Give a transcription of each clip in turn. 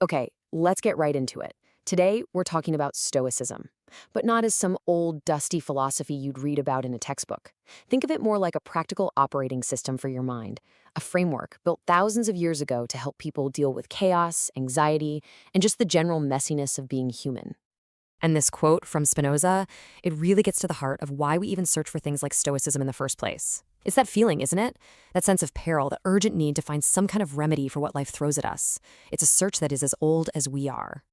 Okay, let's get right into it. Today, we're talking about Stoicism, but not as some old, dusty philosophy you'd read about in a textbook. Think of it more like a practical operating system for your mind, a framework built thousands of years ago to help people deal with chaos, anxiety, and just the general messiness of being human. And this quote from Spinoza, it really gets to the heart of why we even search for things like Stoicism in the first place. It's that feeling, isn't it? That sense of peril, the urgent need to find some kind of remedy for what life throws at us. It's a search that is as old as we are.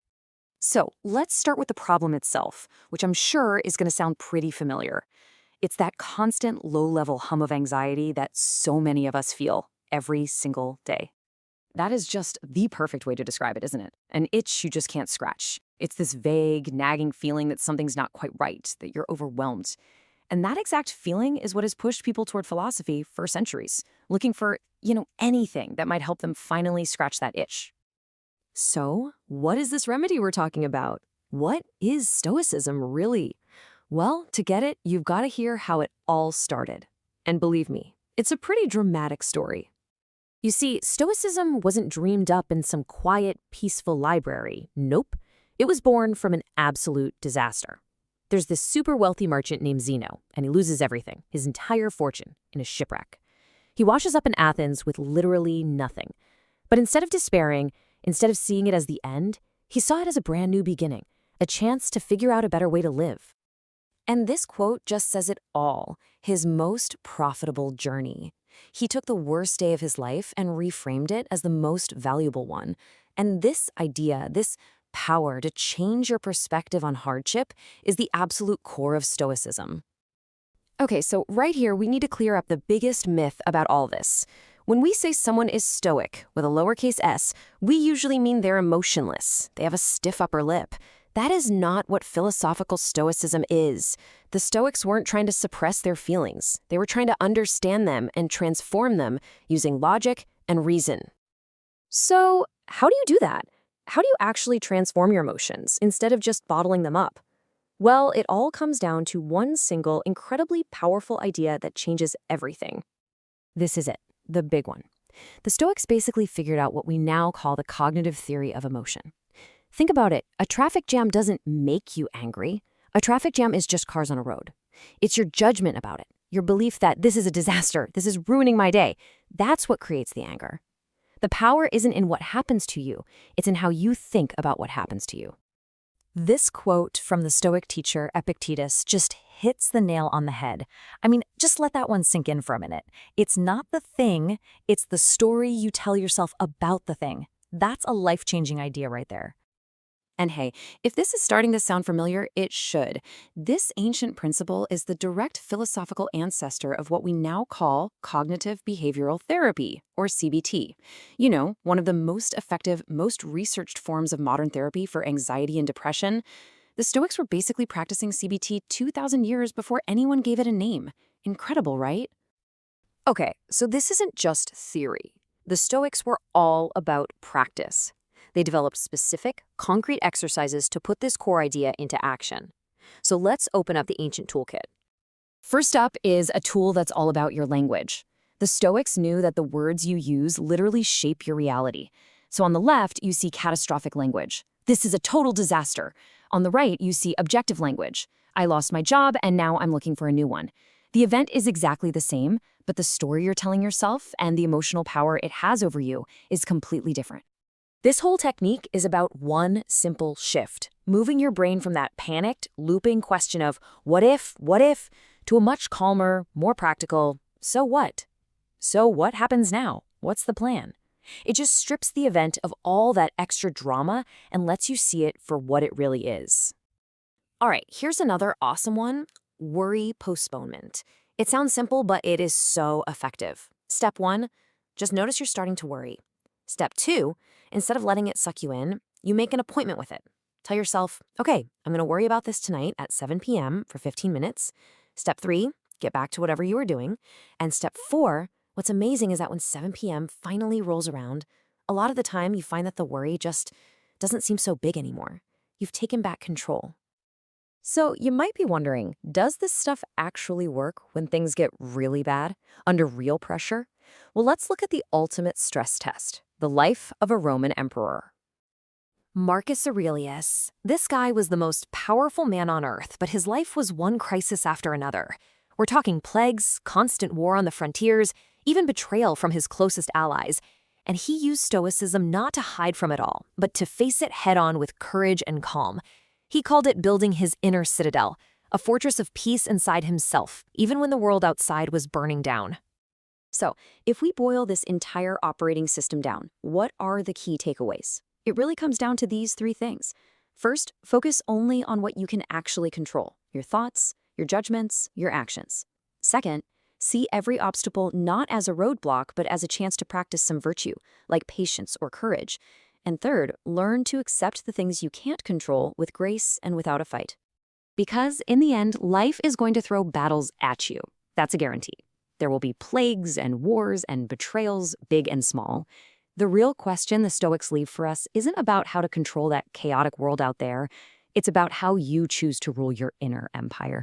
So let's start with the problem itself, which I'm sure is going to sound pretty familiar. It's that constant low-level hum of anxiety that so many of us feel every single day. That is just the perfect way to describe it, isn't it? An itch you just can't scratch. It's this vague, nagging feeling that something's not quite right, that you're overwhelmed. And that exact feeling is what has pushed people toward philosophy for centuries, looking for, anything that might help them finally scratch that itch. So, what is this remedy we're talking about? What is Stoicism really? Well, to get it, you've got to hear how it all started. And believe me, it's a pretty dramatic story. You see, Stoicism wasn't dreamed up in some quiet, peaceful library. Nope. It was born from an absolute disaster. There's this super wealthy merchant named Zeno, and he loses everything, his entire fortune, in a shipwreck. He washes up in Athens with literally nothing. But instead of despairing, instead of seeing it as the end, he saw it as a brand new beginning, a chance to figure out a better way to live. And this quote just says it all, his most profitable journey. He took the worst day of his life and reframed it as the most valuable one. And this idea, this power to change your perspective on hardship, is the absolute core of Stoicism. Okay, so right here, we need to clear up the biggest myth about all this. When we say someone is stoic, with a lowercase s, we usually mean they're emotionless. They have a stiff upper lip. That is not what philosophical Stoicism is. The Stoics weren't trying to suppress their feelings. They were trying to understand them and transform them using logic and reason. So, how do you do that? How do you actually transform your emotions instead of just bottling them up? Well, it all comes down to one single, incredibly powerful idea that changes everything. This is it, the big one. The Stoics basically figured out what we now call the cognitive theory of emotion. Think about it. A traffic jam doesn't make you angry. A traffic jam is just cars on a road. It's your judgment about it, your belief that this is a disaster, this is ruining my day. That's what creates the anger. The power isn't in what happens to you. It's in how you think about what happens to you. This quote from the Stoic teacher Epictetus just hits the nail on the head. I mean, just let that one sink in for a minute. It's not the thing, it's the story you tell yourself about the thing. That's a life-changing idea right there. And hey, if this is starting to sound familiar, it should. This ancient principle is the direct philosophical ancestor of what we now call cognitive behavioral therapy, or CBT. One of the most effective, most researched forms of modern therapy for anxiety and depression. The Stoics were basically practicing CBT 2,000 years before anyone gave it a name. Incredible, right? Okay, so this isn't just theory. The Stoics were all about practice. They developed specific, concrete exercises to put this core idea into action. So let's open up the ancient toolkit. First up is a tool that's all about your language. The Stoics knew that the words you use literally shape your reality. So on the left, you see catastrophic language. This is a total disaster. On the right, you see objective language. I lost my job and now I'm looking for a new one. The event is exactly the same, but the story you're telling yourself and the emotional power it has over you is completely different. This whole technique is about one simple shift, moving your brain from that panicked, looping question of what if, to a much calmer, more practical, so what? So what happens now? What's the plan? It just strips the event of all that extra drama and lets you see it for what it really is. All right, here's another awesome one, worry postponement. It sounds simple, but it is so effective. Step 1, just notice you're starting to worry. Step 2, instead of letting it suck you in, you make an appointment with it. Tell yourself, okay, I'm going to worry about this tonight at 7 p.m. for 15 minutes. Step 3, get back to whatever you were doing. And step 4, what's amazing is that when 7 p.m. finally rolls around, a lot of the time you find that the worry just doesn't seem so big anymore. You've taken back control. So you might be wondering, does this stuff actually work when things get really bad, under real pressure? Well, let's look at the ultimate stress test, the life of a Roman emperor. Marcus Aurelius. This guy was the most powerful man on earth, but his life was one crisis after another. We're talking plagues, constant war on the frontiers, even betrayal from his closest allies. And he used Stoicism not to hide from it all, but to face it head-on with courage and calm. He called it building his inner citadel, a fortress of peace inside himself, even when the world outside was burning down. So, if we boil this entire operating system down, what are the key takeaways? It really comes down to these three things. First, focus only on what you can actually control: your thoughts, your judgments, your actions. Second, see every obstacle not as a roadblock, but as a chance to practice some virtue, like patience or courage. And third, learn to accept the things you can't control with grace and without a fight. Because in the end, life is going to throw battles at you. That's a guarantee. There will be plagues and wars and betrayals, big and small. The real question the Stoics leave for us isn't about how to control that chaotic world out there. It's about how you choose to rule your inner empire.